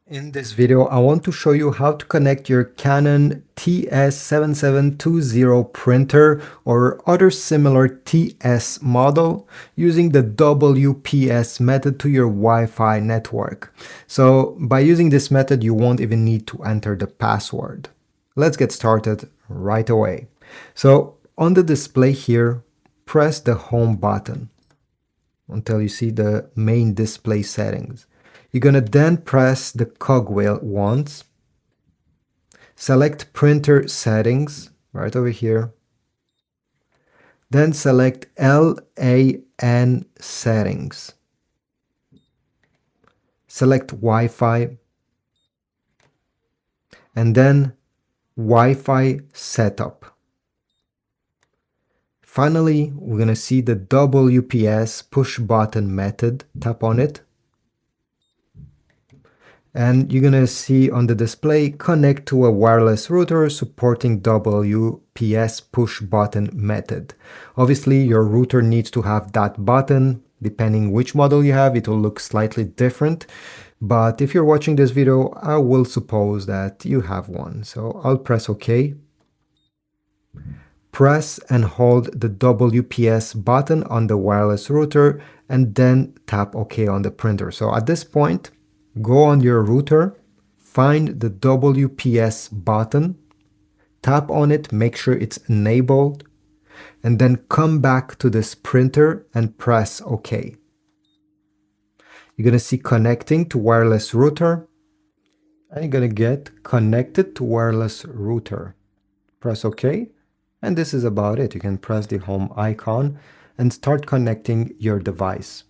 In this video, I want to show you how to connect your Canon TS7720 printer or other similar TS model using the WPS method to your Wi-Fi network. So by using this method, you won't even need to enter the password. Let's get started right away. So on the display here, press the home button until you see the main display settings. You're going to then press the cogwheel once, select printer settings right over here, then select LAN settings, select Wi-Fi, and then Wi-Fi setup. Finally, we're going to see the WPS push button method. Tap on it. And you're going to see on the display, connect to a wireless router supporting WPS push button method. Obviously, your router needs to have that button. Depending which model you have, it will look slightly different. But if you're watching this video, I will suppose that you have one. So I'll press OK. Press and hold the WPS button on the wireless router and then tap OK on the printer. So at this point, go on your router, find the WPS button, tap on it, make sure it's enabled, and then come back to this printer and press OK. You're going to see connecting to wireless router, and you're going to get connected to wireless router. Press OK, and this is about it. You can press the home icon and start connecting your device.